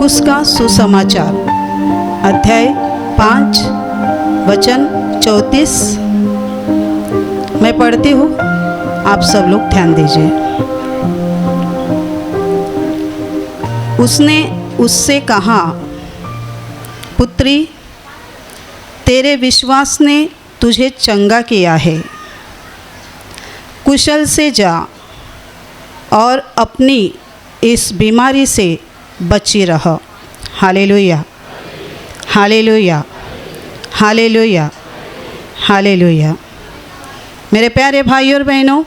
मरकुस का सुसमाचार अध्याय 5 वचन 34। मैं पढ़ती हूँ, आप सब लोग ध्यान दीजिए। उसने उससे कहा, पुत्री, तेरे विश्वास ने तुझे चंगा किया है। कुशल से जा और अपनी इस बीमारी से बची रह। Hallelujah, hallelujah, hallelujah, hallelujah. मेरे प्यारे भाई और बहनों,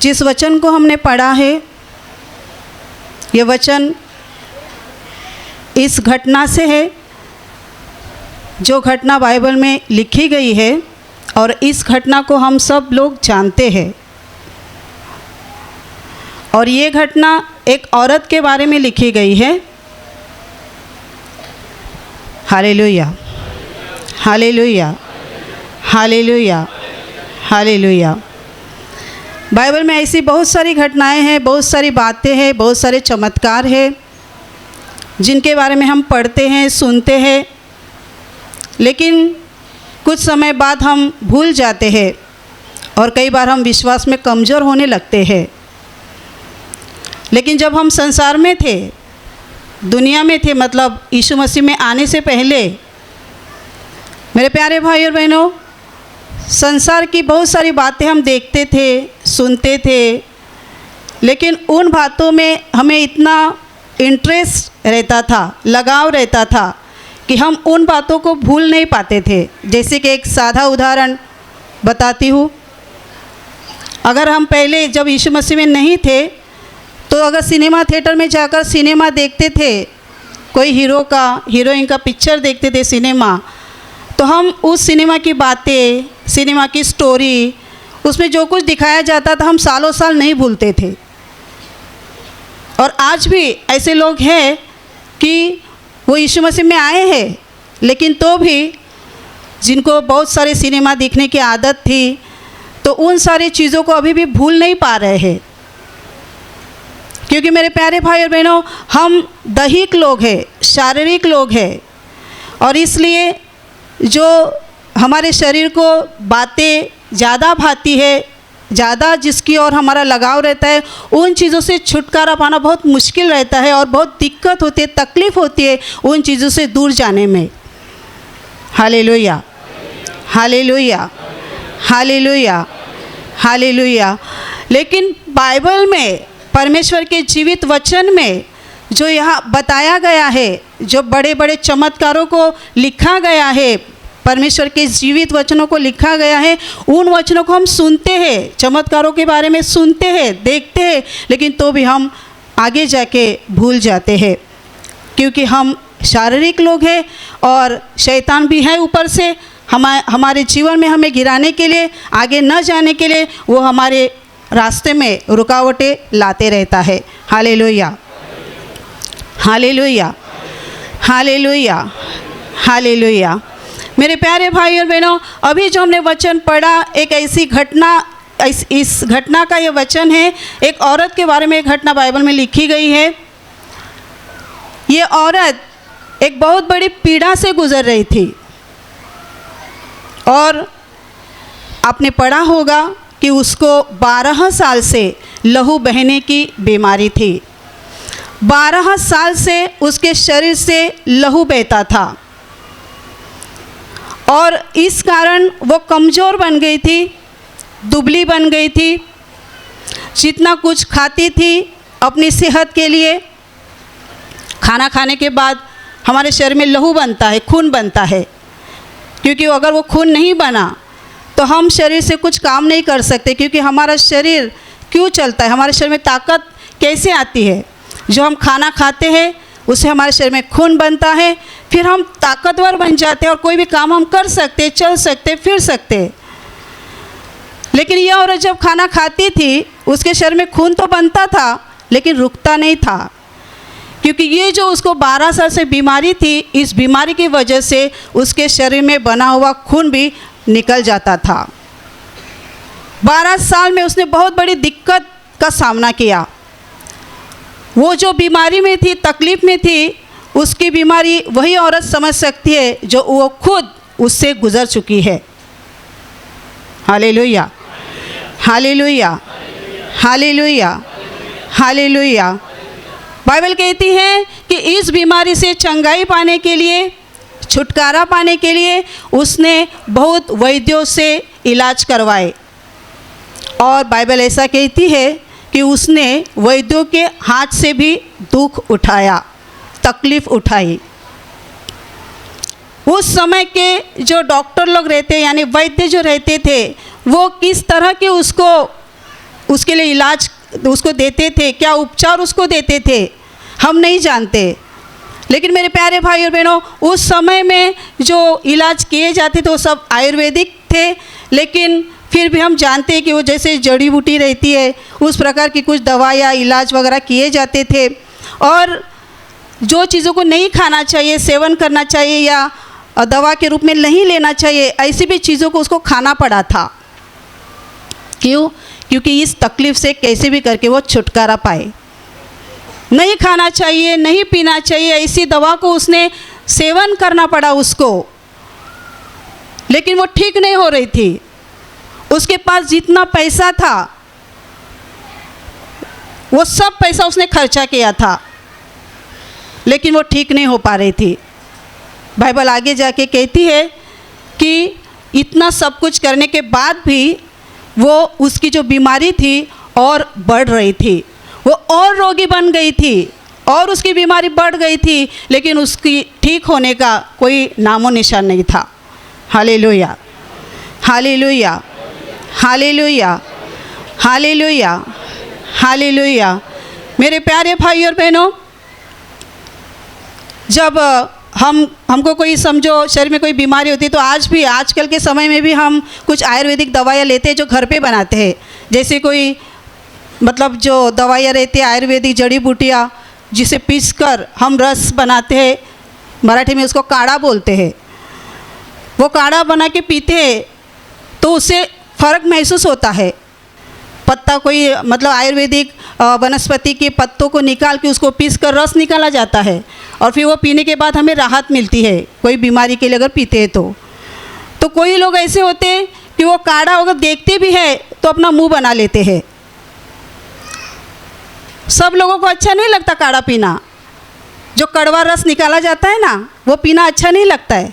जिस वचन को हमने पढ़ा है, ये वचन इस घटना से है जो घटना बाइबल में लिखी गई है, और इस घटना को हम सब लोग जानते हैं। और ये घटना एक औरत के बारे में लिखी गई है। Hallelujah, hallelujah, hallelujah, hallelujah. Bible में ऐसी बहुत सारी घटनाएं हैं, बहुत सारी बातें हैं, बहुत सारे चमत्कार हैं जिनके बारे में हम पढ़ते हैं, सुनते हैं, लेकिन कुछ समय बाद हम भूल जाते हैं और कई बार हम विश्वास में कमज़ोर होने लगते हैं। लेकिन जब हम संसार में थे, दुनिया में थे, मतलब यीशु मसीह में आने से पहले, मेरे प्यारे भाई और बहनों, संसार की बहुत सारी बातें हम देखते थे, सुनते थे, लेकिन उन बातों में हमें इतना इंटरेस्ट रहता था, लगाव रहता था कि हम उन बातों को भूल नहीं पाते थे। जैसे कि एक सादा उदाहरण बताती हूँ। अगर हम पहले जब यीशु मसीह में नहीं थे, तो अगर सिनेमा थिएटर में जाकर सिनेमा देखते थे, कोई हीरो का, हीरोइन का पिक्चर देखते थे सिनेमा, तो हम उस सिनेमा की बातें, सिनेमा की स्टोरी, उसमें जो कुछ दिखाया जाता था, हम सालों साल नहीं भूलते थे। और आज भी ऐसे लोग हैं कि वो यीशु मसीह में आए हैं, लेकिन तो भी जिनको बहुत सारे सिनेमा देखने की आदत थी, तो उन सारी चीज़ों को अभी भी भूल नहीं पा रहे हैं। क्योंकि मेरे प्यारे भाई और बहनों, हम दैहिक लोग हैं, शारीरिक लोग हैं, और इसलिए जो हमारे शरीर को बातें ज़्यादा भाती है, ज़्यादा जिसकी ओर हमारा लगाव रहता है, उन चीज़ों से छुटकारा पाना बहुत मुश्किल रहता है और बहुत दिक्कत होती है, तकलीफ़ होती है उन चीज़ों से दूर जाने में। Hallelujah, hallelujah, hallelujah, hallelujah. लेकिन बाइबल में, परमेश्वर के जीवित वचन में जो यहाँ बताया गया है, जो बड़े बड़े चमत्कारों को लिखा गया है, परमेश्वर के जीवित वचनों को लिखा गया है, उन वचनों को हम सुनते हैं, चमत्कारों के बारे में सुनते हैं, देखते हैं, लेकिन तो भी हम आगे जाके भूल जाते हैं, क्योंकि हम शारीरिक लोग हैं और शैतान भी है ऊपर से हमारे जीवन में हमें गिराने के लिए, आगे न जाने के लिए वो हमारे रास्ते में रुकावटें लाते रहता है। Hallelujah, hallelujah, hallelujah, hallelujah. मेरे प्यारे भाई और बहनों, अभी जो हमने वचन पढ़ा, एक ऐसी घटना, इस घटना का ये वचन है, एक औरत के बारे में एक घटना बाइबल में लिखी गई है। ये औरत एक बहुत बड़ी पीड़ा से गुजर रही थी, और आपने पढ़ा होगा कि उसको 12 साल से लहू बहने की बीमारी थी। 12 साल से उसके शरीर से लहू बहता था, और इस कारण वो कमज़ोर बन गई थी, दुबली बन गई थी। जितना कुछ खाती थी अपनी सेहत के लिए, खाना खाने के बाद हमारे शरीर में लहू बनता है, खून बनता है, क्योंकि अगर वो खून नहीं बना तो हम शरीर से कुछ काम नहीं कर सकते। क्योंकि हमारा शरीर क्यों चलता है, हमारे शरीर में ताकत कैसे आती है? जो हम खाना खाते हैं उससे हमारे शरीर में खून बनता है, फिर हम ताकतवर बन जाते हैं और कोई भी काम हम कर सकते, चल सकते, फिर सकते। लेकिन यह औरत जब खाना खाती थी, उसके शरीर में खून तो बनता था, लेकिन रुकता नहीं था, क्योंकि ये जो उसको 12 साल से बीमारी थी, इस बीमारी की वजह से उसके शरीर में बना हुआ खून भी निकल जाता था। 12 साल में उसने बहुत बड़ी दिक्कत का सामना किया। वो जो बीमारी में थी, तकलीफ़ में थी, उसकी बीमारी वही औरत समझ सकती है जो वो खुद उससे गुज़र चुकी है। Hallelujah, hallelujah, hallelujah, hallelujah. Bible कहती है कि इस बीमारी से चंगाई पाने के लिए, छुटकारा पाने के लिए उसने बहुत वैद्यों से इलाज करवाए। और बाइबल ऐसा कहती है कि उसने वैद्यों के हाथ से भी दुख उठाया, तकलीफ़ उठाई। उस समय के जो डॉक्टर लोग रहते, यानी वैद्य जो रहते थे, वो किस तरह के उसके लिए इलाज उसको देते थे, क्या उपचार उसको देते थे, हम नहीं जानते। लेकिन मेरे प्यारे भाई और बहनों, उस समय में जो इलाज किए जाते थे वो सब आयुर्वेदिक थे, लेकिन फिर भी हम जानते हैं कि वो जैसे जड़ी बूटी रहती है उस प्रकार की कुछ दवा या इलाज वगैरह किए जाते थे। और जो चीज़ों को नहीं खाना चाहिए, सेवन करना चाहिए या दवा के रूप में नहीं लेना चाहिए, ऐसी भी चीज़ों को उसको खाना पड़ा था। क्यों? क्योंकि इस तकलीफ़ से कैसे भी करके वो छुटकारा पाए। नहीं खाना चाहिए, नहीं पीना चाहिए, ऐसी दवा को उसने सेवन करना पड़ा उसको, लेकिन वो ठीक नहीं हो रही थी। उसके पास जितना पैसा था वो सब पैसा उसने खर्चा किया था, लेकिन वो ठीक नहीं हो पा रही थी। बाइबल आगे जाके कहती है कि इतना सब कुछ करने के बाद भी वो उसकी जो बीमारी थी और बढ़ रही थी, वो और रोगी बन गई थी और उसकी बीमारी बढ़ गई थी, लेकिन उसकी ठीक होने का कोई नामो निशान नहीं था। Hallelujah, hallelujah, hallelujah, hallelujah, hallelujah. मेरे प्यारे भाई और बहनों, जब हमको कोई समझो शरीर में कोई बीमारी होती है तो आज भी, आजकल के समय में भी हम कुछ आयुर्वेदिक दवाइयाँ लेते हैं जो घर पे बनाते हैं। जैसे कोई मतलब जो दवाइयाँ रहती है आयुर्वेदिक जड़ी बूटियाँ, जिसे पीसकर हम रस बनाते हैं, मराठी में उसको काढ़ा बोलते हैं। वो काढ़ा बना के पीते हैं तो उससे फ़र्क महसूस होता है। पत्ता कोई मतलब आयुर्वेदिक वनस्पति के पत्तों को निकाल के उसको पीस कर रस निकाला जाता है और फिर वो पीने के बाद हमें राहत मिलती है कोई बीमारी के लिए अगर पीते हैं तो कोई लोग ऐसे होते हैं कि वो काढ़ा अगर देखते भी है तो अपना मुंह बना लेते हैं। सब लोगों को अच्छा नहीं लगता काढ़ा पीना, जो कड़वा रस निकाला जाता है ना वो पीना अच्छा नहीं लगता है।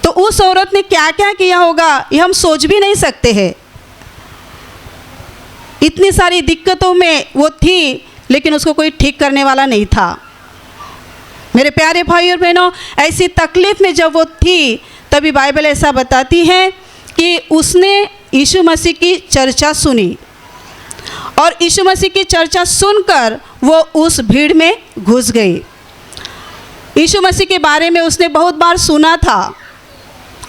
तो उस औरत ने क्या क्या किया होगा ये हम सोच भी नहीं सकते हैं। इतनी सारी दिक्कतों में वो थी, लेकिन उसको कोई ठीक करने वाला नहीं था। मेरे प्यारे भाई और बहनों, ऐसी तकलीफ़ में जब वो थी तभी बाइबल ऐसा बताती है कि उसने यीशु मसीह की चर्चा सुनी और यीशु मसीह की चर्चा सुनकर वो उस भीड़ में घुस गई। यीशु मसीह के बारे में उसने बहुत बार सुना था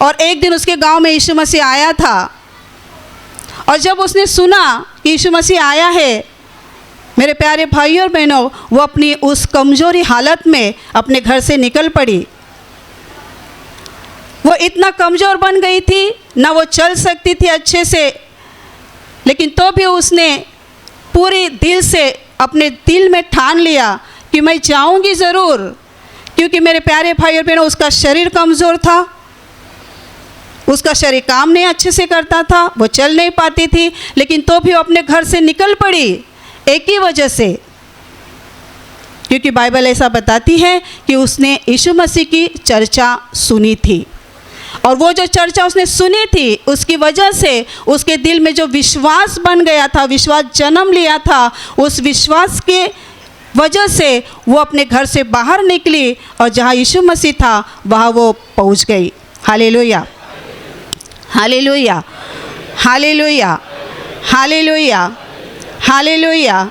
और एक दिन उसके गांव में यीशु मसीह आया था और जब उसने सुना कि यीशु मसीह आया है, मेरे प्यारे भाई और बहनों, वो अपनी उस कमज़ोरी हालत में अपने घर से निकल पड़ी। वो इतना कमज़ोर बन गई थी, ना वो चल सकती थी अच्छे से, लेकिन तो भी उसने पूरे दिल से अपने दिल में ठान लिया कि मैं जाऊंगी ज़रूर। क्योंकि मेरे प्यारे भाई और बहनों, उसका शरीर कमज़ोर था, उसका शरीर काम नहीं अच्छे से करता था, वो चल नहीं पाती थी, लेकिन तो भी वो अपने घर से निकल पड़ी एक ही वजह से, क्योंकि बाइबल ऐसा बताती है कि उसने यीशु मसीह की चर्चा सुनी थी। और वो जो चर्चा उसने सुनी थी उसकी वजह से उसके दिल में जो विश्वास बन गया था, विश्वास जन्म लिया था, उस विश्वास के वजह से वो अपने घर से बाहर निकली और जहाँ यीशु मसीह था वहाँ वो पहुँच गई। Hallelujah, hallelujah, hallelujah, hallelujah, hallelujah,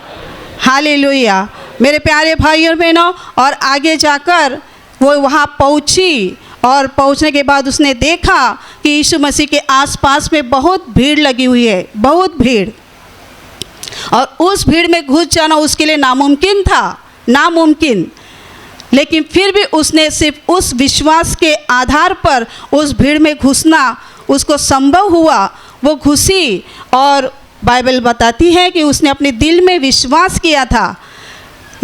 hallelujah. मेरे प्यारे भाई और बहनों, और आगे जाकर वो वहाँ पहुँची और पहुँचने के बाद उसने देखा कि यीशु मसीह के आसपास में बहुत भीड़ लगी हुई है, बहुत भीड़, और उस भीड़ में घुस जाना उसके लिए नामुमकिन था, नामुमकिन। लेकिन फिर भी उसने सिर्फ उस विश्वास के आधार पर उस भीड़ में घुसना उसको संभव हुआ। वो घुसी और बाइबल बताती है कि उसने अपने दिल में विश्वास किया था,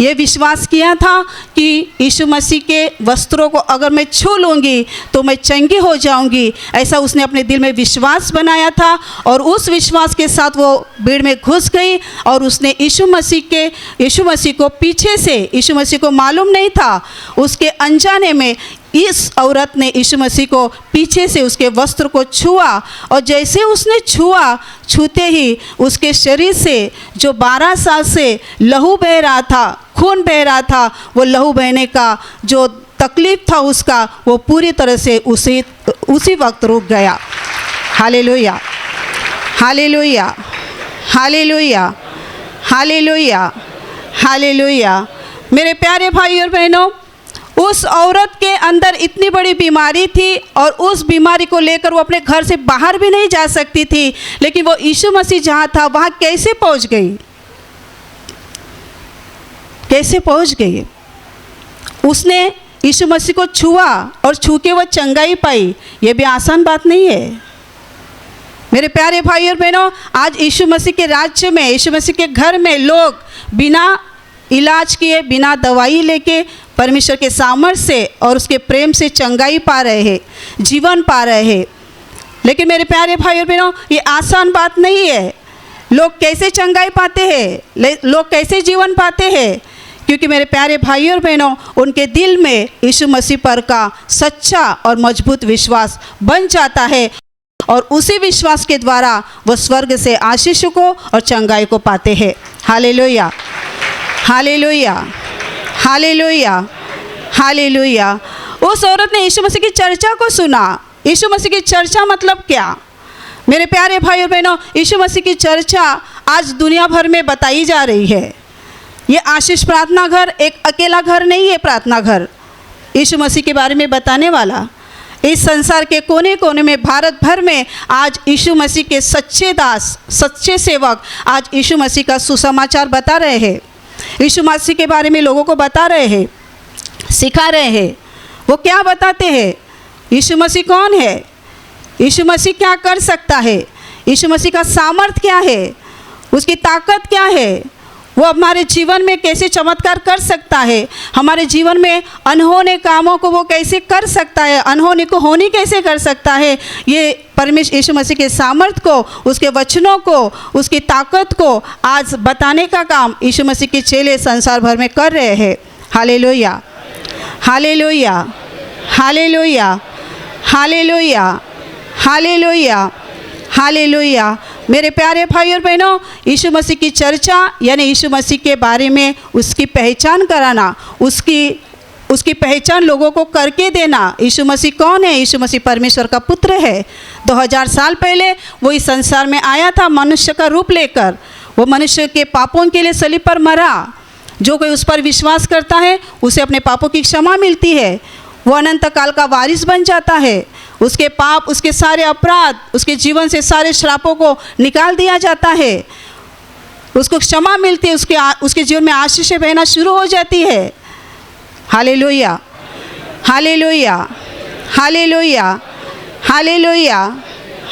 ये विश्वास किया था कि यीशु मसीह के वस्त्रों को अगर मैं छू लूँगी तो मैं चंगी हो जाऊँगी। ऐसा उसने अपने दिल में विश्वास बनाया था और उस विश्वास के साथ वो भीड़ में घुस गई और उसने यीशु मसीह को पीछे से, यीशु मसीह को मालूम नहीं था, उसके अनजाने में इस औरत ने यीशु मसीह को पीछे से उसके वस्त्र को छुआ और जैसे उसने छूते ही उसके शरीर से जो 12 साल से लहू बह रहा था, खून बह रहा था, वो लहू बहने का जो तकलीफ़ था उसका, वो पूरी तरह से उसी वक्त रुक गया। Hallelujah, hallelujah, hallelujah, hallelujah, hallelujah. मेरे प्यारे भाई और बहनों, उस औरत के अंदर इतनी बड़ी बीमारी थी और उस बीमारी को लेकर वो अपने घर से बाहर भी नहीं जा सकती थी, लेकिन वो यीशु मसीह जहाँ था वहाँ कैसे पहुँच गई? कैसे पहुँच गई? उसने यीशु मसीह को छुआ और छू के वो चंगाई पाई। ये भी आसान बात नहीं है। मेरे प्यारे भाई और बहनों, आज यीशु मसीह के राज्य में, यीशु मसीह के घर में लोग बिना इलाज किए, बिना दवाई लेके परमेश्वर के सामर्थ्य से और उसके प्रेम से चंगाई पा रहे हैं, जीवन पा रहे हैं। लेकिन मेरे प्यारे भाई और बहनों, ये आसान बात नहीं है। लोग कैसे चंगाई पाते हैं, लोग कैसे जीवन पाते हैं? क्योंकि मेरे प्यारे भाई और बहनों, उनके दिल में यीशु मसीह पर का सच्चा और मजबूत विश्वास बन जाता है और उसी विश्वास के द्वारा वो स्वर्ग से आशीष को और चंगाई को पाते हैं। Hallelujah, hallelujah, hallelujah, hallelujah. उस औरत ने यीशु मसीह की चर्चा को सुना। यीशु मसीह की चर्चा मतलब क्या? मेरे प्यारे भाई और बहनों, यीशु मसीह की चर्चा आज दुनिया भर में बताई जा रही है। ये आशीष प्रार्थना घर एक अकेला घर नहीं है। प्रार्थना घर यीशु मसीह के बारे में बताने वाला, इस संसार के कोने कोने में, भारत भर में आज यीशु मसीह के सच्चे दास, सच्चे सेवक आज यीशु मसीह का सुसमाचार बता रहे हैं। यीशु मसीह के बारे में लोगों को बता रहे हैं, सिखा रहे हैं। वो क्या बताते हैं? यीशु मसीह कौन है, यीशु मसीह क्या कर सकता है, यीशु मसीह का सामर्थ्य क्या है, उसकी ताकत क्या है, वो हमारे जीवन में कैसे चमत्कार कर सकता है, हमारे जीवन में अनहोने कामों को वो कैसे कर सकता है, अनहोनी को होनी कैसे कर सकता है। ये परमेश्वर यीशु मसीह के सामर्थ्य को, उसके वचनों को, उसकी ताकत को आज बताने का काम यीशु मसीह के चेले संसार भर में कर रहे हैं। Hallelujah, hallelujah, hallelujah, hallelujah, hallelujah, hallelujah. मेरे प्यारे भाई और बहनों, यीशु मसीह की चर्चा यानी यीशु मसीह के बारे में उसकी पहचान कराना, उसकी पहचान लोगों को करके देना। यीशु मसीह कौन है? यीशु मसीह परमेश्वर का पुत्र है। 2000 साल पहले वो इस संसार में आया था मनुष्य का रूप लेकर। वो मनुष्य के पापों के लिए सलीब पर मरा। जो कोई उस पर विश्वास करता है उसे अपने पापों की क्षमा मिलती है। वो अनंत काल का वारिस बन जाता है। उसके पाप, उसके सारे अपराध, उसके जीवन से सारे श्रापों को निकाल दिया जाता है। उसको क्षमा मिलती है, उसके जीवन में आशीषें बहना शुरू हो जाती है। Hallelujah, hallelujah, hallelujah, hallelujah,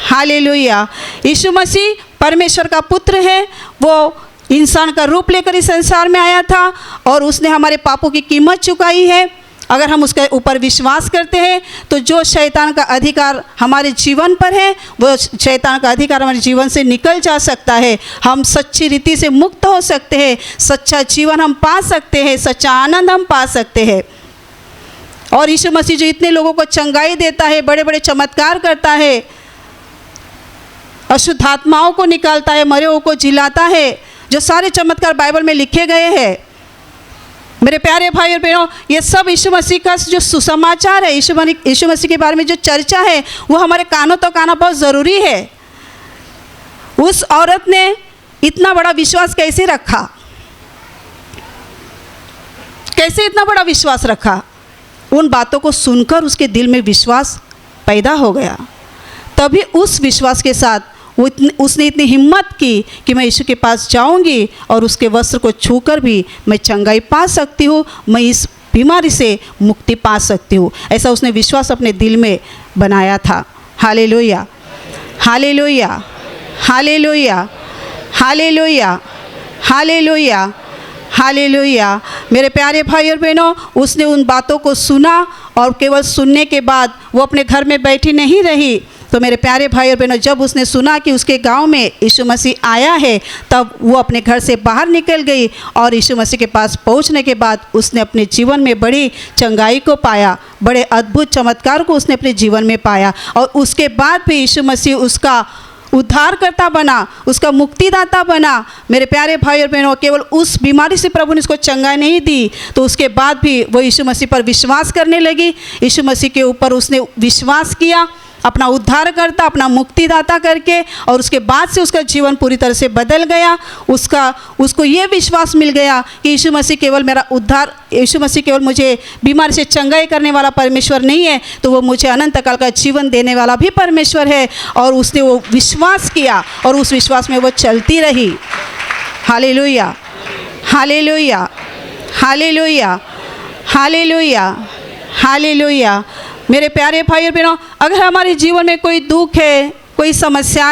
hallelujah. यीशु मसीह परमेश्वर का पुत्र है। वो इंसान का रूप लेकर इस संसार में आया था और उसने हमारे पापों की कीमत चुकाई है। अगर हम उसके ऊपर विश्वास करते हैं तो जो शैतान का अधिकार हमारे जीवन पर है, वो शैतान का अधिकार हमारे जीवन से निकल जा सकता है। हम सच्ची रीति से मुक्त हो सकते हैं, सच्चा जीवन हम पा सकते हैं, सच्चा आनंद हम पा सकते हैं। और यीशु मसीह जो इतने लोगों को चंगाई देता है, बड़े बड़े चमत्कार करता है, अशुद्ध आत्माओं को निकालता है, मरे हुओं को जिलाता है, जो सारे चमत्कार बाइबल में लिखे गए हैं। मेरे प्यारे भाई और बहनों, ये सब यीशु मसीह का जो सुसमाचार है, यीशु मसीह के बारे में जो चर्चा है, वो हमारे कानों तक आना बहुत ज़रूरी है। उस औरत ने इतना बड़ा विश्वास कैसे रखा? कैसे इतना बड़ा विश्वास रखा? उन बातों को सुनकर उसके दिल में विश्वास पैदा हो गया। तभी उस विश्वास के साथ उसने इतनी हिम्मत की कि मैं यीशु के पास जाऊंगी और उसके वस्त्र को छूकर भी मैं चंगाई पा सकती हूँ, मैं इस बीमारी से मुक्ति पा सकती हूँ। ऐसा उसने विश्वास अपने दिल में बनाया था। Hallelujah, hallelujah, hallelujah, hallelujah, hallelujah, hallelujah. मेरे प्यारे भाई और बहनों, उसने उन बातों को सुना और केवल सुनने के बाद वो अपने घर में बैठी नहीं रही। तो मेरे प्यारे भाई और बहनों, जब उसने सुना कि उसके गांव में यीशु मसीह आया है, तब वो अपने घर से बाहर निकल गई और यीशु मसीह के पास पहुंचने के बाद उसने अपने जीवन में बड़ी चंगाई को पाया, बड़े अद्भुत चमत्कार को उसने अपने जीवन में पाया। और उसके बाद भी यीशु मसीह उसका उद्धारकर्ता बना, उसका मुक्तिदाता बना। मेरे प्यारे भाई और बहनों, केवल उस बीमारी से प्रभु ने उसको चंगाई नहीं दी, तो उसके बाद भी वो यीशु मसीह पर विश्वास करने लगी। यीशु मसीह के ऊपर उसने विश्वास किया, अपना उद्धारकर्ता, अपना मुक्तिदाता करके, और उसके बाद से उसका जीवन पूरी तरह से बदल गया। उसको ये विश्वास मिल गया कि यीशु मसीह केवल मेरा उद्धार, यीशु मसीह केवल मुझे बीमारी से चंगाई करने वाला परमेश्वर नहीं है, तो वो मुझे अनंत काल का जीवन देने वाला भी परमेश्वर है। और उसने वो विश्वास किया और उस विश्वास में वो चलती रही। Hallelujah, hallelujah, hallelujah, hallelujah, hallelujah. मेरे प्यारे भाई और बहनों, अगर हमारे जीवन में कोई दुख है, कोई समस्या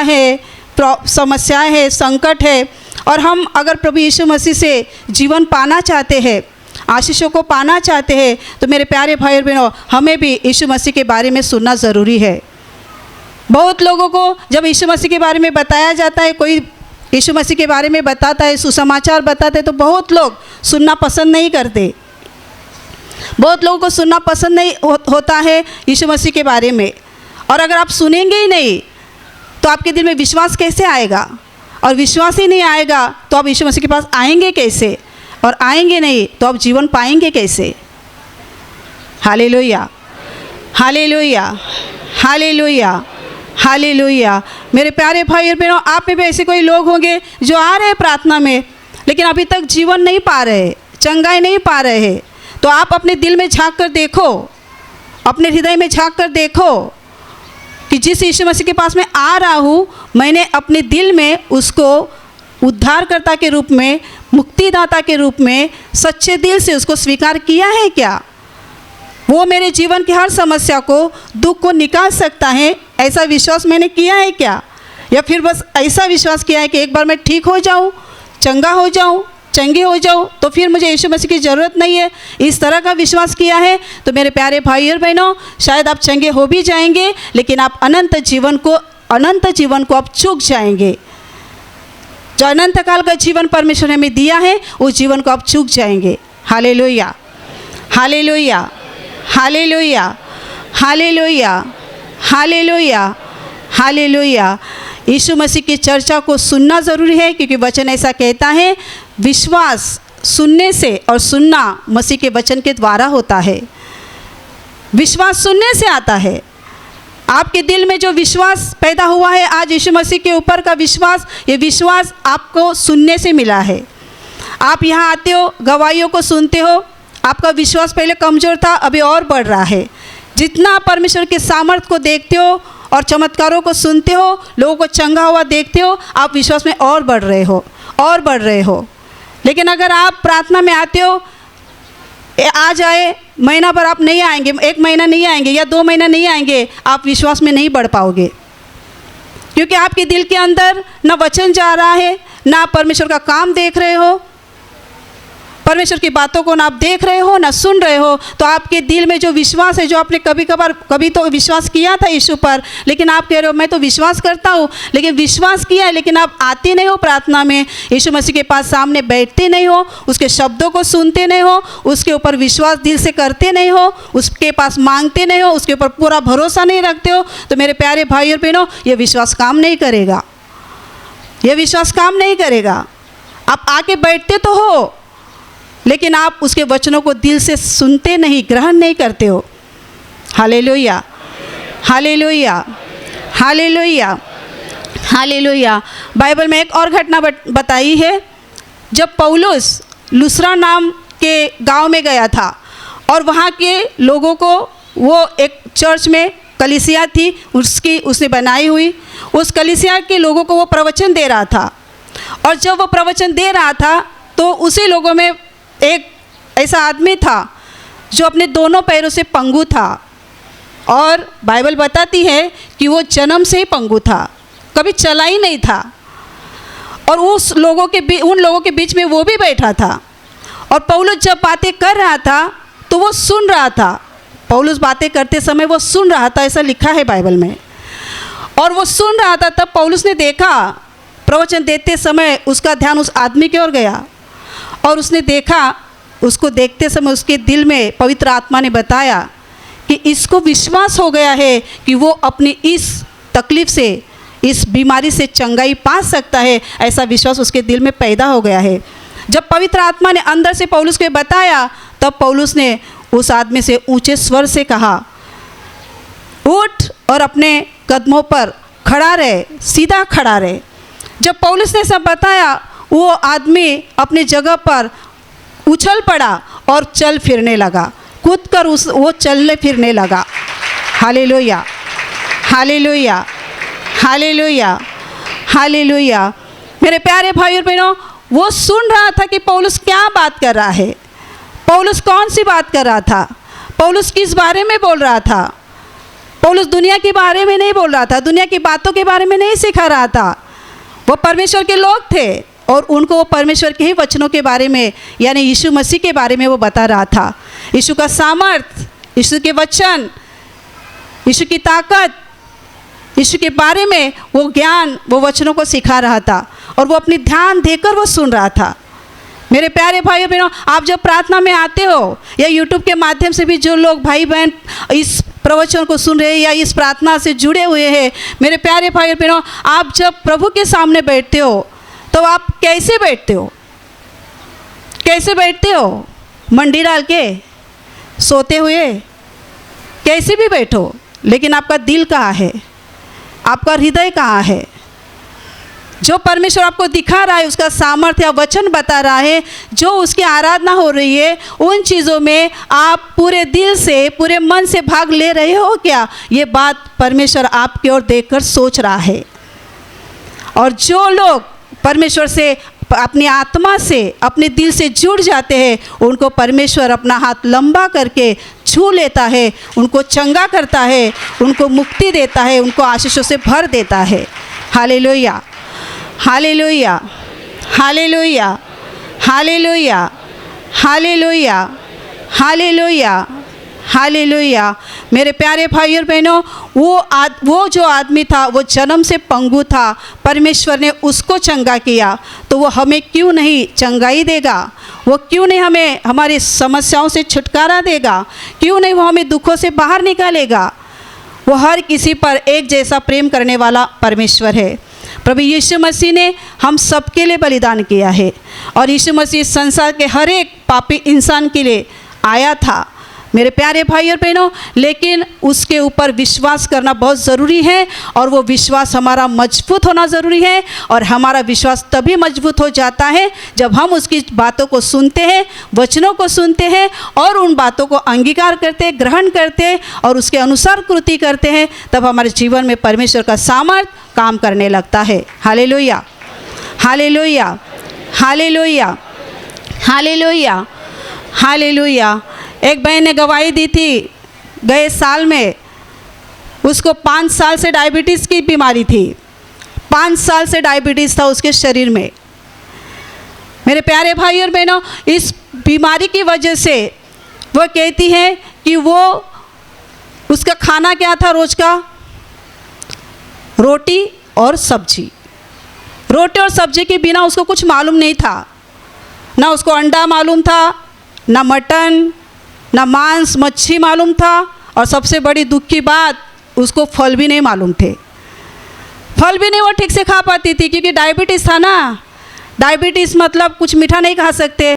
है, संकट है, और हम अगर प्रभु यीशु मसीह से जीवन पाना चाहते हैं, आशीषों को पाना चाहते हैं, तो मेरे प्यारे भाई और बहनों, हमें भी यीशु मसीह के बारे में सुनना ज़रूरी है। बहुत लोगों को जब यीशु मसीह के बारे में बताया जाता है, कोई यीशु मसीह के बारे में बताता है, सुसमाचार बताते हैं, तो बहुत लोग सुनना पसंद नहीं करते। बहुत लोगों को सुनना पसंद नहीं होता है यीशु मसीह के बारे में। और अगर आप सुनेंगे ही नहीं, तो आपके दिल में विश्वास कैसे आएगा? और विश्वास ही नहीं आएगा तो आप यीशु मसीह के पास आएंगे कैसे? और आएंगे नहीं तो आप जीवन पाएंगे कैसे? Hallelujah, hallelujah, hallelujah, hallelujah. मेरे प्यारे भाई और बहनों, आप में भी ऐसे कोई लोग होंगे जो आ रहे हैं प्रार्थना में, लेकिन अभी तक जीवन नहीं पा रहे, चंगाई नहीं पा रहे हैं। तो आप अपने दिल में झांक कर देखो, अपने हृदय में झांक कर देखो कि जिस यीशु मसीह के पास मैं आ रहा हूँ, मैंने अपने दिल में उसको उद्धारकर्ता के रूप में, मुक्तिदाता के रूप में सच्चे दिल से उसको स्वीकार किया है क्या? वो मेरे जीवन की हर समस्या को, दुख को निकाल सकता है, ऐसा विश्वास मैंने किया है क्या? या फिर बस ऐसा विश्वास किया है कि एक बार मैं ठीक हो जाऊँ, चंगा हो जाऊँ, चंगे हो जाऊँ, तो फिर मुझे यीशु मसीह की ज़रूरत नहीं है, इस तरह का विश्वास किया है? तो मेरे प्यारे भाई और बहनों, शायद आप चंगे हो भी जाएंगे, लेकिन आप अनंत जीवन को आप चूक जाएंगे। जो अनंत काल का जीवन परमेश्वर ने हमें दिया है, उस जीवन को आप चूक जाएंगे। Hallelujah, hallelujah, hallelujah, hallelujah, hallelujah, hallelujah. यीशु मसीह की चर्चा को सुनना ज़रूरी है, क्योंकि वचन ऐसा कहता है, विश्वास सुनने से, और सुनना मसीह के वचन के द्वारा होता है। विश्वास सुनने से आता है। आपके दिल में जो विश्वास पैदा हुआ है आज यीशु मसीह के ऊपर का विश्वास, ये विश्वास आपको सुनने से मिला है। आप यहाँ आते हो, गवाहियों को सुनते हो, आपका विश्वास पहले कमज़ोर था, अभी और बढ़ रहा है। जितना आप परमेश्वर के सामर्थ्य को देखते हो और चमत्कारों को सुनते हो, लोगों को चंगा हुआ देखते हो, आप विश्वास में और बढ़ रहे हो, और बढ़ रहे हो। लेकिन अगर आप प्रार्थना में आते हो, आ जाए महीना भर आप नहीं आएंगे, 1 महीना नहीं आएंगे या 2 महीना नहीं आएंगे, आप विश्वास में नहीं बढ़ पाओगे, क्योंकि आपके दिल के अंदर ना वचन जा रहा है, ना आप परमेश्वर का काम देख रहे हो, परमेश्वर की बातों को ना आप देख रहे हो, ना सुन रहे हो। तो आपके दिल में जो विश्वास है, जो आपने कभी तो विश्वास किया था यीशु पर, लेकिन आप कह रहे हो मैं तो विश्वास करता हूँ, लेकिन विश्वास किया है, लेकिन आप आते नहीं हो प्रार्थना में, यीशु मसीह के पास सामने बैठते नहीं हो, उसके शब्दों को सुनते नहीं हो, उसके ऊपर विश्वास दिल से करते नहीं हो, उसके पास मांगते नहीं हो, उसके ऊपर पूरा भरोसा नहीं रखते हो, तो मेरे प्यारे भाई और बहनों, ये विश्वास काम नहीं करेगा, ये विश्वास काम नहीं करेगा। आप आके बैठते तो हो, लेकिन आप उसके वचनों को दिल से सुनते नहीं, ग्रहण नहीं करते हो। Hallelujah, hallelujah, hallelujah, hallelujah. Bible में एक और घटना बताई है, जब पौलुस लुस्रा नाम के गांव में गया था और वहाँ के लोगों को, वो एक चर्च में कलीसिया थी उसने बनाई हुई, उस कलीसिया के लोगों को वो प्रवचन दे रहा था। और जब वो प्रवचन दे रहा था तो उसी लोगों में एक ऐसा आदमी था जो अपने दोनों पैरों से पंगु था, और बाइबल बताती है कि वो जन्म से ही पंगु था, कभी चला ही नहीं था। और उन लोगों के बीच में वो भी बैठा था। और पौलुस जब बातें कर रहा था तो वो सुन रहा था। पौलुस बातें करते समय वो सुन रहा था, ऐसा लिखा है बाइबल में। और वो सुन रहा था, तब पौलुस ने देखा, प्रवचन देते समय उसका ध्यान उस आदमी की ओर गया और उसने देखा, उसको देखते समय उसके दिल में पवित्र आत्मा ने बताया कि इसको विश्वास हो गया है कि वो अपनी इस तकलीफ़ से, इस बीमारी से चंगाई पा सकता है। ऐसा विश्वास उसके दिल में पैदा हो गया है। जब पवित्र आत्मा ने अंदर से पौलुस को बताया, तब पौलुस ने उस आदमी से ऊंचे स्वर से कहा, उठ और अपने कदमों पर खड़ा रहे, सीधा खड़ा रहे। जब पौलुस ने सब बताया, वो आदमी अपनी जगह पर उछल पड़ा और चल फिरने लगा, कूद कर वो चलने फिरने लगा। Hallelujah, hallelujah, hallelujah, hallelujah. मेरे प्यारे भाइयों और बहनों, वो सुन रहा था कि पौलुस क्या बात कर रहा है, पौलुस कौन सी बात कर रहा था, पौलुस किस बारे में बोल रहा था। पौलुस दुनिया के बारे में नहीं बोल रहा था, दुनिया की बातों के बारे में नहीं सिखा रहा था। वो परमेश्वर के लोग थे और उनको वो परमेश्वर के ही वचनों के बारे में, यानी यीशु मसीह के बारे में वो बता रहा था। यीशु का सामर्थ, यीशु के वचन, यीशु की ताकत, यीशु के बारे में वो ज्ञान, वो वचनों को सिखा रहा था और वो अपनी ध्यान देकर वो सुन रहा था। मेरे प्यारे भाइयों बहनों, आप जब प्रार्थना में आते हो या यूट्यूब के माध्यम से भी जो लोग भाई बहन इस प्रवचन को सुन रहे हैं या इस प्रार्थना से जुड़े हुए हैं, मेरे प्यारे भाइयों बहनों, आप जब प्रभु के सामने बैठते हो तो आप कैसे बैठते हो? कैसे बैठते हो? मंडी डाल के, सोते हुए, कैसे भी बैठो, लेकिन आपका दिल कहाँ है? आपका हृदय कहाँ है? जो परमेश्वर आपको दिखा रहा है, उसका सामर्थ्य या वचन बता रहा है, जो उसकी आराधना हो रही है, उन चीज़ों में आप पूरे दिल से, पूरे मन से भाग ले रहे हो क्या? ये बात परमेश्वर आपकी ओर देखकर सोच रहा है। और जो लोग परमेश्वर से, अपनी आत्मा से, अपने दिल से जुड़ जाते हैं, उनको परमेश्वर अपना हाथ लंबा करके छू लेता है, उनको चंगा करता है, उनको मुक्ति देता है, उनको आशीषों से भर देता है। Hallelujah, hallelujah, hallelujah, hallelujah, hallelujah, hallelujah, hallelujah. मेरे प्यारे भाइयों और बहनों, वो जो आदमी था वो जन्म से पंगु था, परमेश्वर ने उसको चंगा किया, तो वो हमें क्यों नहीं चंगाई देगा? वो क्यों नहीं हमें हमारी समस्याओं से छुटकारा देगा? क्यों नहीं वो हमें दुखों से बाहर निकालेगा? वो हर किसी पर एक जैसा प्रेम करने वाला परमेश्वर है। प्रभु यीशु मसीह ने हम सबके लिए बलिदान किया है और यीशु मसीह संसार के हर एक पापी इंसान के लिए आया था मेरे प्यारे भाई और बहनों। लेकिन उसके ऊपर विश्वास करना बहुत ज़रूरी है और वो विश्वास हमारा मजबूत होना ज़रूरी है। और हमारा विश्वास तभी मजबूत हो जाता है जब हम उसकी बातों को सुनते हैं, वचनों को सुनते हैं और उन बातों को अंगीकार करते, ग्रहण करते और उसके अनुसार कृति करते हैं। तब हमारे जीवन में परमेश्वर का सामर्थ काम करने लगता है। Hallelujah, hallelujah, hallelujah, hallelujah, hallelujah. एक बहन ने गवाही दी थी गए साल में, उसको 5 साल से डायबिटीज़ की बीमारी थी। 5 साल से डायबिटीज़ था उसके शरीर में। मेरे प्यारे भाई और बहनों, इस बीमारी की वजह से वो कहती है कि वो उसका खाना क्या था रोज़ का? रोटी और सब्जी। रोटी और सब्जी के बिना उसको कुछ मालूम नहीं था। ना उसको अंडा मालूम था, ना मटन, ना मांस मच्छी मालूम था और सबसे बड़ी दुख की बात, उसको फल भी नहीं मालूम थे। फल भी नहीं वो ठीक से खा पाती थी क्योंकि डायबिटीज़ था ना। डायबिटीज़ मतलब कुछ मीठा नहीं खा सकते।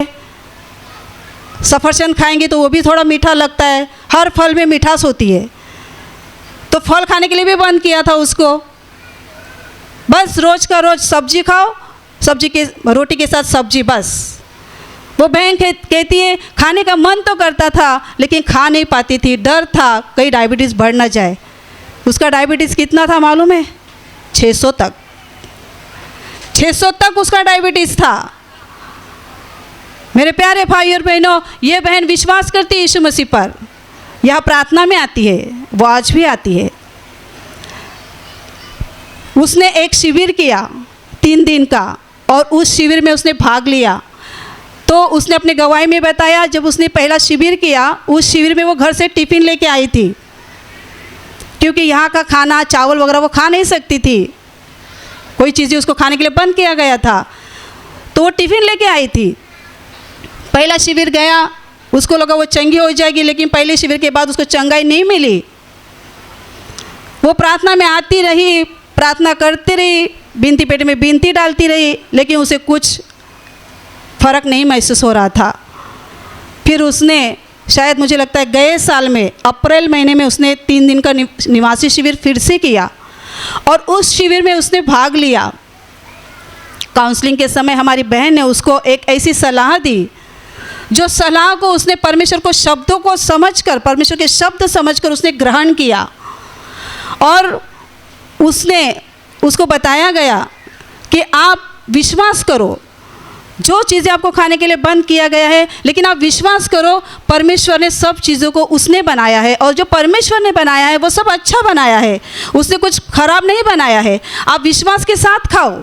सफरचंद खाएंगे तो वो भी थोड़ा मीठा लगता है, हर फल में मिठास होती है। तो फल खाने के लिए भी बंद किया था उसको। बस रोज़ का रोज़ सब्जी खाओ, सब्जी के रोटी के साथ सब्जी बस। वो बहन कहती है खाने का मन तो करता था लेकिन खा नहीं पाती थी, डर था कहीं डायबिटीज़ बढ़ ना जाए। उसका डायबिटीज़ कितना था मालूम है? 600 तक। 600 तक उसका डायबिटीज़ था। मेरे प्यारे भाई और बहनों, ये बहन विश्वास करती है यीशु मसीह पर, यह प्रार्थना में आती है, वो आज भी आती है। उसने एक शिविर किया 3 दिन का, और उस शिविर में उसने भाग लिया। तो उसने अपने गवाही में बताया, जब उसने पहला शिविर किया, उस शिविर में वो घर से टिफ़िन लेके आई थी, क्योंकि यहाँ का खाना चावल वगैरह वो खा नहीं सकती थी, कोई चीज़ें उसको खाने के लिए बंद किया गया था। तो वो टिफ़िन लेके आई थी। पहला शिविर गया, उसको लगा वो चंगी हो जाएगी, लेकिन पहले शिविर के बाद उसको चंगाई नहीं मिली। वो प्रार्थना में आती रही, प्रार्थना करती रही, बिनती पेट में बिनती डालती रही, लेकिन उसे कुछ फ़र्क नहीं महसूस हो रहा था। फिर उसने शायद मुझे लगता है गए साल में अप्रैल महीने में उसने 3 दिन का निवासी शिविर फिर से किया और उस शिविर में उसने भाग लिया। काउंसलिंग के समय हमारी बहन ने उसको एक ऐसी सलाह दी, जो सलाह को उसने परमेश्वर को शब्दों को समझकर, परमेश्वर के शब्द समझकर उसने ग्रहण किया। और उसको बताया गया कि आप विश्वास करो, जो चीज़ें आपको खाने के लिए बंद किया गया है, लेकिन आप विश्वास करो, परमेश्वर ने सब चीज़ों को उसने बनाया है, और जो परमेश्वर ने बनाया है वो सब अच्छा बनाया है, उसने कुछ खराब नहीं बनाया है। आप विश्वास के साथ खाओ।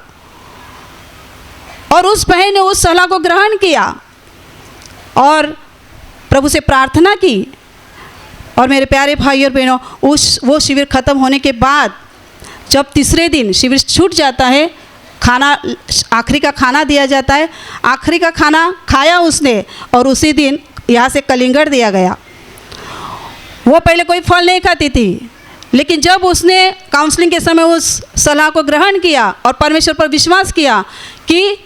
और उस बहन ने उस सलाह को ग्रहण किया और प्रभु से प्रार्थना की। और मेरे प्यारे भाई और बहनों, वो शिविर ख़त्म होने के बाद जब तीसरे दिन शिविर छूट जाता है, खाना, आखिरी का खाना दिया जाता है, आखिरी का खाना खाया उसने और उसी दिन यहाँ से कलिंगड़ दिया गया। वो पहले कोई फल नहीं खाती थी, लेकिन जब उसने काउंसलिंग के समय उस सलाह को ग्रहण किया और परमेश्वर पर विश्वास किया कि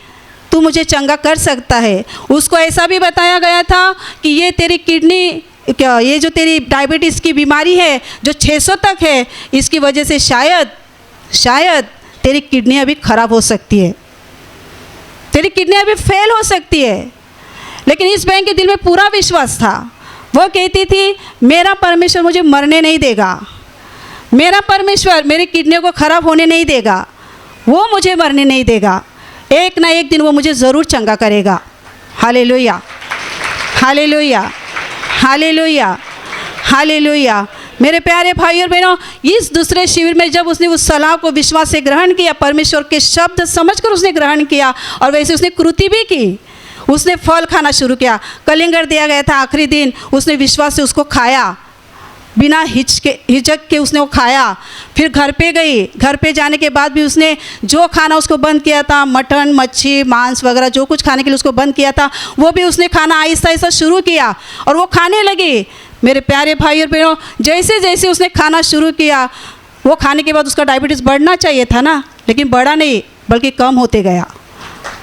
तू मुझे चंगा कर सकता है, उसको ऐसा भी बताया गया था कि ये तेरी किडनी, ये जो तेरी डायबिटीज़ की बीमारी है जो 600 तक है, इसकी वजह से शायद तेरी किडनी अभी ख़राब हो सकती है, तेरी किडनी अभी फेल हो सकती है। लेकिन इस बहन के दिल में पूरा विश्वास था। वो कहती थी, मेरा परमेश्वर मुझे मरने नहीं देगा, मेरा परमेश्वर मेरी किडनियों को ख़राब होने नहीं देगा, वो मुझे मरने नहीं देगा, एक ना एक दिन वो मुझे ज़रूर चंगा करेगा। Hallelujah, hallelujah, hallelujah, hallelujah. मेरे प्यारे भाई और बहनों, इस दूसरे शिविर में जब उसने उस सलाह को विश्वास से ग्रहण किया, परमेश्वर के शब्द समझकर उसने ग्रहण किया और वैसे उसने कृति भी की, उसने फल खाना शुरू किया। कलिंगड़ दिया गया था आखिरी दिन, उसने विश्वास से उसको खाया, बिना हिचक के उसने वो खाया। फिर घर पे गई, घर पे जाने के बाद भी उसने जो खाना उसको बंद किया था, मटन, मच्छी, मांस वगैरह जो कुछ खाने के लिए उसको बंद किया था, वो भी उसने खाना आहिस्ता आहिस्ता शुरू किया और वो खाने लगी। मेरे प्यारे भाई और बहनों, जैसे जैसे उसने खाना शुरू किया, वो खाने के बाद उसका डायबिटीज़ बढ़ना चाहिए था ना, लेकिन बढ़ा नहीं, बल्कि कम होते गया।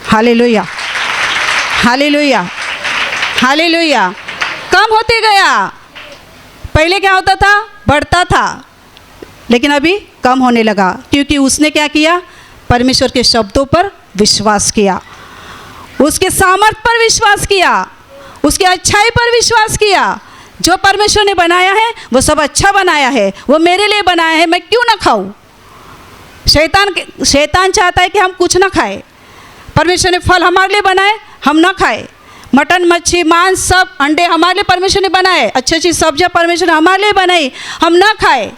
Hallelujah, hallelujah, hallelujah. कम होते गया। पहले क्या होता था? बढ़ता था, लेकिन अभी कम होने लगा, क्योंकि उसने क्या किया? परमेश्वर के शब्दों पर विश्वास किया, उसके सामर्थ पर विश्वास किया, उसकी अच्छाई पर विश्वास किया। जो परमेश्वर ने बनाया है वो सब अच्छा बनाया है, वो मेरे लिए बनाया है, मैं क्यों ना खाऊं? शैतान चाहता है कि हम कुछ ना खाएं। परमेश्वर ने फल हमारे लिए बनाए, हम ना खाएं। मटन, मच्छी, मांस, सब अंडे हमारे लिए परमेश्वर ने बनाए, अच्छी अच्छी सब्जियां परमेश्वर ने हमारे लिए बनाई, हम ना खाएं।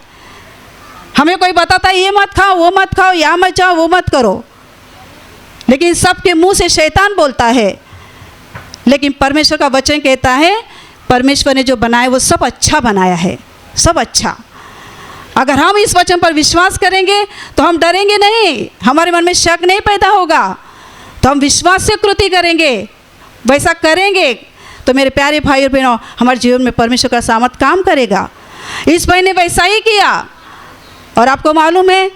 हमें कोई बताता है ये मत खाओ, वो मत खाओ, यहाँ मत जाओ, वो मत करो, लेकिन सबके मुंह से शैतान बोलता है। लेकिन परमेश्वर का वचन कहता है, परमेश्वर ने जो बनाया वो सब अच्छा बनाया है, सब अच्छा। अगर हम इस वचन पर विश्वास करेंगे तो हम डरेंगे नहीं, हमारे मन में शक नहीं पैदा होगा, तो हम विश्वास से कृति करेंगे। वैसा करेंगे तो मेरे प्यारे भाई और बहनों, हमारे जीवन में परमेश्वर का सामर्थ काम करेगा। इस भाई ने वैसा ही किया और आपको मालूम है,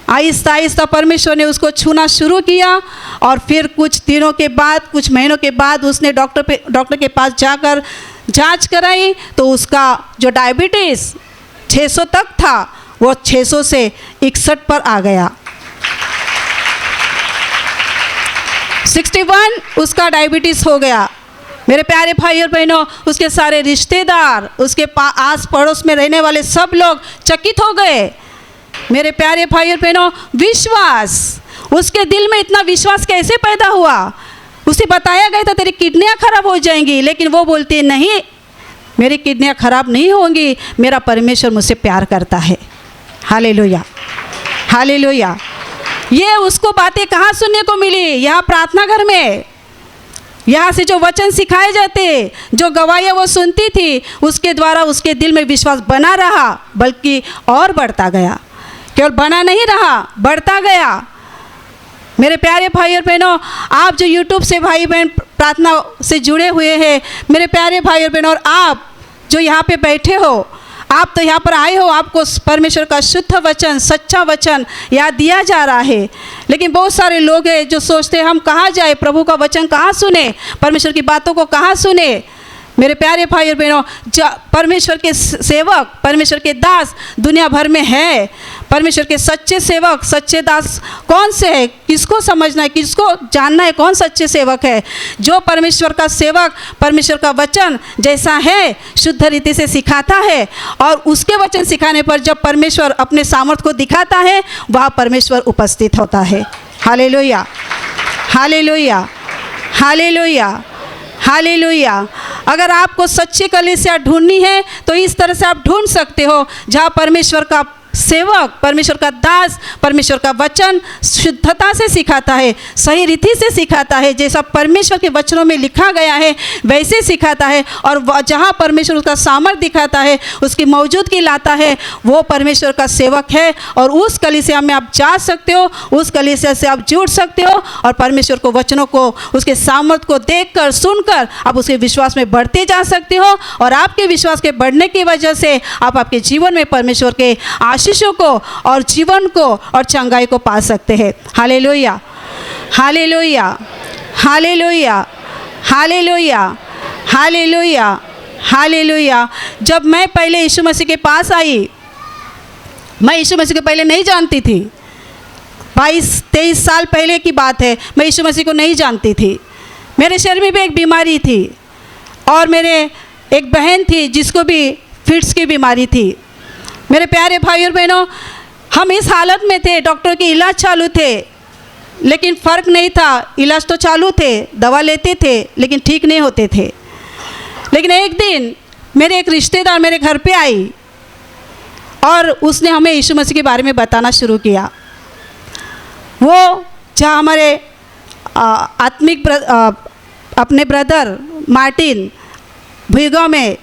आहिस्ता आहिस्ता परमेश्वर ने उसको छूना शुरू किया और फिर कुछ दिनों के बाद, कुछ महीनों के बाद उसने डॉक्टर के पास जाकर जांच कराई, तो उसका जो डायबिटीज़ 600 तक था वो 600 से 61 पर आ गया। 61 उसका डायबिटीज़ हो गया। मेरे प्यारे भाई और बहनों, उसके सारे रिश्तेदार, उसके आस पड़ोस में रहने वाले सब लोग चकित हो गए। मेरे प्यारे भाई और बहनों, विश्वास, उसके दिल में इतना विश्वास कैसे पैदा हुआ? उसे बताया गया था तेरी किडनियाँ खराब हो जाएंगी, लेकिन वो बोलती है नहीं, मेरी किडनियाँ खराब नहीं होंगी, मेरा परमेश्वर मुझसे प्यार करता है। हालेलुया, हालेलुया, ये उसको बातें कहाँ सुनने को मिली? यहाँ प्रार्थना घर में। यहाँ से जो वचन सिखाए जाते, जो गवाहियाँ वो सुनती थी, उसके द्वारा उसके दिल में विश्वास बना रहा, बल्कि और बढ़ता गया। केवल बना नहीं रहा, बढ़ता गया। मेरे प्यारे भाई और बहनों, आप जो YouTube से भाई बहन प्रार्थना से जुड़े हुए हैं, मेरे प्यारे भाई और बहनों, और आप जो यहाँ पे बैठे हो, आप तो यहाँ पर आए हो, आपको परमेश्वर का शुद्ध वचन, सच्चा वचन याद दिया जा रहा है। लेकिन बहुत सारे लोग हैं जो सोचते हैं हम कहाँ जाए, प्रभु का वचन कहाँ सुने, परमेश्वर की बातों को कहाँ सुने। मेरे प्यारे भाई और बहनों, परमेश्वर के सेवक, परमेश्वर के दास दुनिया भर में है। परमेश्वर के सच्चे सेवक, सच्चे दास कौन से है? किसको समझना है, किसको जानना है कौन सच्चे सेवक है? जो परमेश्वर का सेवक परमेश्वर का वचन जैसा है शुद्ध रीति से सिखाता है, और उसके वचन सिखाने पर जब परमेश्वर अपने सामर्थ्य को दिखाता है, वहाँ परमेश्वर उपस्थित होता है। Hallelujah, hallelujah, hallelujah, hallelujah. अगर आपको सच्ची कलीसिया ढूंढनी है तो इस तरह से आप ढूंढ सकते हो, जहाँ परमेश्वर का सेवक, परमेश्वर का दास, परमेश्वर का वचन शुद्धता से सिखाता है, सही रीति से सिखाता है, जैसा परमेश्वर के वचनों में लिखा गया है वैसे सिखाता है। और जहाँ परमेश्वर उसका सामर्थ्य दिखाता है, उसकी मौजूदगी लाता है, वो परमेश्वर का सेवक है। और उस कलीसिया में आप जा सकते हो, उस कलीसिया से आप जुड़ सकते हो, और परमेश्वर को वचनों को, उसके सामर्थ्य को देखकर, सुनकर आप उसके विश्वास में बढ़ते जा सकते हो। और आपके विश्वास के बढ़ने की वजह से आप आपके जीवन में परमेश्वर के आशीषों को और जीवन को और चंगाई को पा सकते हैं। Hallelujah, hallelujah, hallelujah, hallelujah, hallelujah, hallelujah. जब मैं पहले यीशु मसीह के पास आई, मैं यीशु मसीह को पहले नहीं जानती थी। 22-23 साल पहले की बात है, मैं यीशु मसीह को नहीं जानती थी। मेरे शरीर में भी एक बीमारी थी, और मेरे एक बहन थी जिसको भी फिट्स की बीमारी थी। मेरे प्यारे भाई और बहनों, हम इस हालत में थे, डॉक्टर के इलाज चालू थे, लेकिन फ़र्क नहीं था। इलाज तो चालू थे, दवा लेते थे, लेकिन ठीक नहीं होते थे। लेकिन एक दिन मेरे एक रिश्तेदार मेरे घर पे आई, और उसने हमें यीशु मसीह के बारे में बताना शुरू किया। वो जहाँ हमारे आत्मिक अपने ब्रदर मार्टिन भुईगांव में,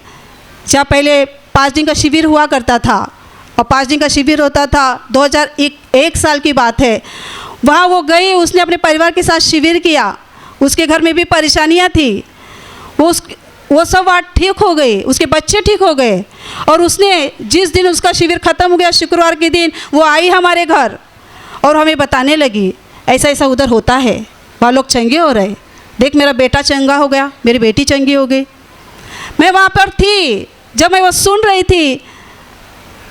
जहाँ पहले 5 दिन का शिविर हुआ करता था, और 5 दिन का शिविर होता था, 2001 साल की बात है। वहाँ वो गई, उसने अपने परिवार के साथ शिविर किया। उसके घर में भी परेशानियाँ थी, वो सब बात ठीक हो गई, उसके बच्चे ठीक हो गए। और उसने जिस दिन उसका शिविर ख़त्म हो गया, शुक्रवार के दिन, वो आई हमारे घर और हमें बताने लगी, ऐसा ऐसा उधर होता है, वहाँ लोग चंगे हो रहे, देख मेरा बेटा चंगा हो गया, मेरी बेटी चंगी हो गई। मैं वहाँ पर थी, जब मैं वो सुन रही थी।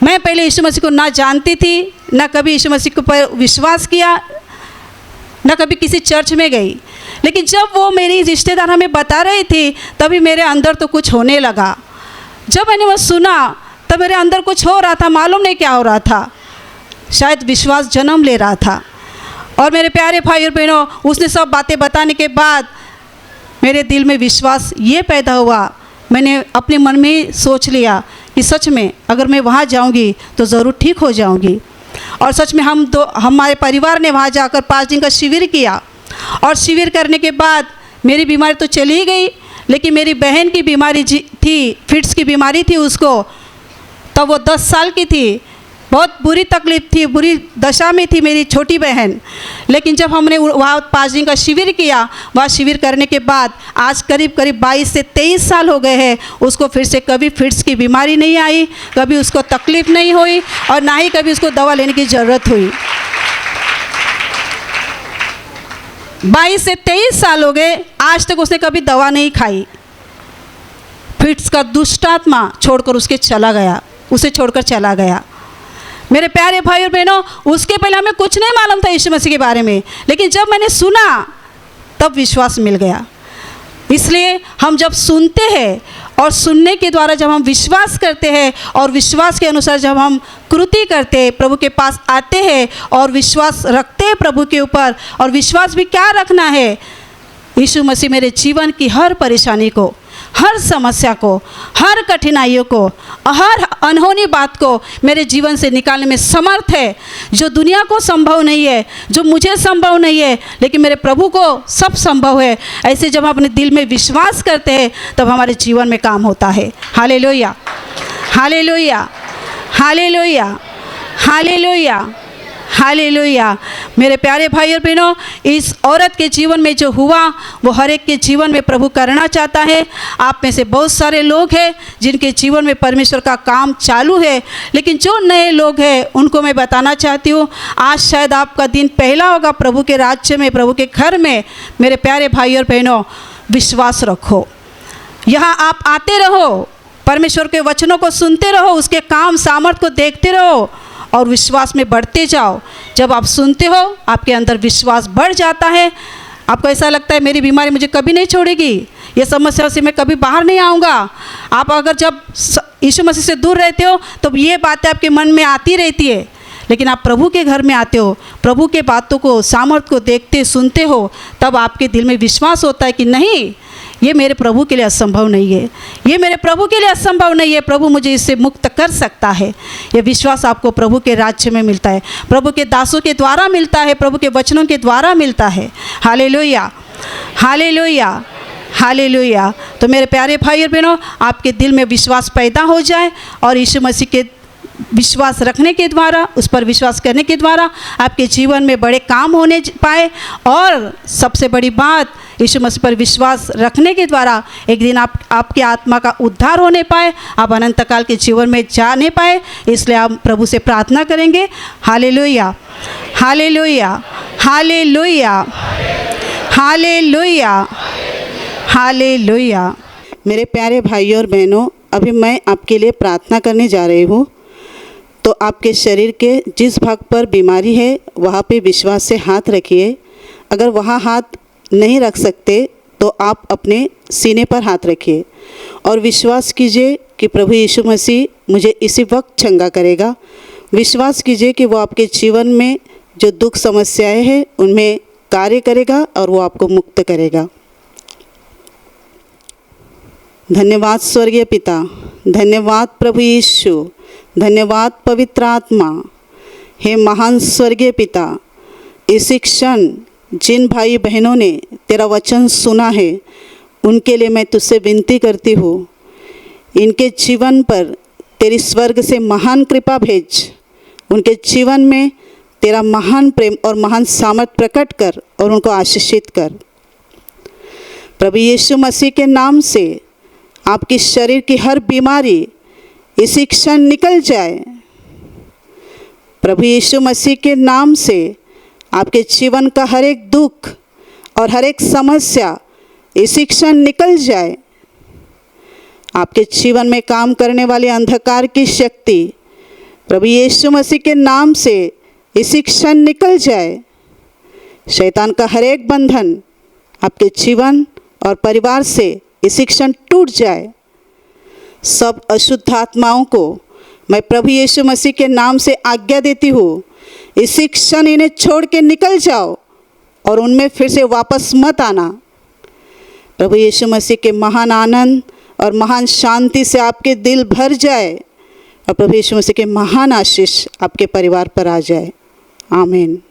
मैं पहले यीशु मसीह को ना जानती थी, ना कभी यीशु मसीह को पर विश्वास किया, ना कभी किसी चर्च में गई। लेकिन जब वो मेरी रिश्तेदार हमें बता रही थी, तभी मेरे अंदर तो कुछ होने लगा। जब मैंने वो सुना तब मेरे अंदर कुछ हो रहा था, मालूम नहीं क्या हो रहा था, शायद विश्वास जन्म ले रहा था। और मेरे प्यारे भाई और बहनों, उसने सब बातें बताने के बाद मेरे दिल में विश्वास ये पैदा हुआ। मैंने अपने मन में सोच लिया कि सच में अगर मैं वहाँ जाऊँगी तो ज़रूर ठीक हो जाऊँगी। और सच में हमारे परिवार ने वहाँ जाकर 5 दिन का शिविर किया। और शिविर करने के बाद मेरी बीमारी तो चली गई, लेकिन मेरी बहन की बीमारी थी, फिट्स की बीमारी थी उसको। तब वो 10 साल की थी, बहुत बुरी तकलीफ़ थी, बुरी दशा में थी मेरी छोटी बहन। लेकिन जब हमने वहाँ 5 दिन का शिविर किया, वहाँ शिविर करने के बाद आज करीब 22 से 23 साल हो गए हैं, उसको फिर से कभी फिट्स की बीमारी नहीं आई, कभी उसको तकलीफ़ नहीं हुई, और ना ही कभी उसको दवा लेने की ज़रूरत हुई। 22 से 23 साल हो गए, आज तक उसने कभी दवा नहीं खाई। फिट्स का दुष्टात्मा छोड़कर उसे छोड़कर चला गया। मेरे प्यारे भाई और बहनों, उसके पहले हमें कुछ नहीं मालूम था यीशु मसीह के बारे में, लेकिन जब मैंने सुना तब विश्वास मिल गया। इसलिए हम जब सुनते हैं और सुनने के द्वारा जब हम विश्वास करते हैं, और विश्वास के अनुसार जब हम कृति करते हैं, प्रभु के पास आते हैं और विश्वास रखते हैं प्रभु के ऊपर। और विश्वास भी क्या रखना है? यीशु मसीह मेरे जीवन की हर परेशानी को, हर समस्या को, हर कठिनाइयों को, हर अनहोनी बात को मेरे जीवन से निकालने में समर्थ है। जो दुनिया को संभव नहीं है, जो मुझे संभव नहीं है, लेकिन मेरे प्रभु को सब संभव है। ऐसे जब हम अपने दिल में विश्वास करते हैं तब हमारे जीवन में काम होता है। Hallelujah, hallelujah, hallelujah, hallelujah, hallelujah. मेरे प्यारे भाई और बहनों, इस औरत के जीवन में जो हुआ वो हर एक के जीवन में प्रभु करना चाहता है। आप में से बहुत सारे लोग हैं जिनके जीवन में परमेश्वर का काम चालू है, लेकिन जो नए लोग हैं उनको मैं बताना चाहती हूँ, आज शायद आपका दिन पहला होगा प्रभु के राज्य में, प्रभु के घर में। मेरे प्यारे भाई और बहनों, विश्वास रखो। यहाँ आप आते रहो, परमेश्वर के वचनों को सुनते रहो, उसके काम सामर्थ को देखते रहो और विश्वास में बढ़ते जाओ। जब आप सुनते हो आपके अंदर विश्वास बढ़ जाता है। आपको ऐसा लगता है मेरी बीमारी मुझे कभी नहीं छोड़ेगी, ये समस्या से मैं कभी बाहर नहीं आऊँगा। आप अगर जब यीशु मसीह से दूर रहते हो तो ये बातें आपके मन में आती रहती है, लेकिन आप प्रभु के घर में आते हो, प्रभु के बातों को, सामर्थ को देखते सुनते हो, तब आपके दिल में विश्वास होता है कि नहीं, ये मेरे प्रभु के लिए असंभव नहीं है, ये मेरे प्रभु के लिए असंभव नहीं है, प्रभु मुझे इससे मुक्त कर सकता है। ये विश्वास आपको प्रभु के राज्य में मिलता है, प्रभु के दासों के द्वारा मिलता है, प्रभु के वचनों के द्वारा मिलता है। Hallelujah, hallelujah, hallelujah. तो मेरे प्यारे भाई और बहनों, आपके दिल में विश्वास पैदा हो जाए और यीशु मसीह के विश्वास रखने के द्वारा, उस पर विश्वास करने के द्वारा आपके जीवन में बड़े काम होने पाए। और सबसे बड़ी बात, यीशु मसीह पर विश्वास रखने के द्वारा एक दिन आपकी आत्मा का उद्धार होने पाए, आप अनंत काल के जीवन में जाने पाए। इसलिए आप प्रभु से प्रार्थना करेंगे। Hallelujah, hallelujah, hallelujah, hallelujah, hallelujah. मेरे प्यारे भाइयों और बहनों, अभी मैं आपके लिए प्रार्थना करने जा रही हूँ। तो आपके शरीर के जिस भाग पर बीमारी है वहाँ पे विश्वास से हाथ रखिए। अगर वहाँ हाथ नहीं रख सकते तो आप अपने सीने पर हाथ रखिए और विश्वास कीजिए कि प्रभु यीशु मसीह मुझे इसी वक्त चंगा करेगा। विश्वास कीजिए कि वो आपके जीवन में जो दुख समस्याएं हैं उनमें कार्य करेगा और वो आपको मुक्त करेगा। धन्यवाद स्वर्गीय पिता, धन्यवाद प्रभु यीशु, धन्यवाद पवित्र आत्मा। हे महान स्वर्गीय पिता, इसी क्षण जिन भाई बहनों ने तेरा वचन सुना है उनके लिए मैं तुझसे विनती करती हूँ, इनके जीवन पर तेरी स्वर्ग से महान कृपा भेज। उनके जीवन में तेरा महान प्रेम और महान सामर्थ प्रकट कर और उनको आशीषित कर। प्रभु यीशु मसीह के नाम से आपकी शरीर की हर बीमारी इसी क्षण निकल जाए। प्रभु यीशु मसीह के नाम से आपके जीवन का हर एक दुख और हर एक समस्या इसी क्षण निकल जाए। आपके जीवन में काम करने वाले अंधकार की शक्ति प्रभु यीशु मसीह के नाम से इसी क्षण निकल जाए। शैतान का हर एक बंधन आपके जीवन और परिवार से इसी क्षण टूट जाए। सब अशुद्ध आत्माओं को मैं प्रभु यीशु मसीह के नाम से आज्ञा देती हूँ, इसी क्षण इन्हें छोड़ के निकल जाओ और उनमें फिर से वापस मत आना। प्रभु यीशु मसीह के महान आनंद और महान शांति से आपके दिल भर जाए और प्रभु यीशु मसीह के महान आशीष आपके परिवार पर आ जाए। आमीन।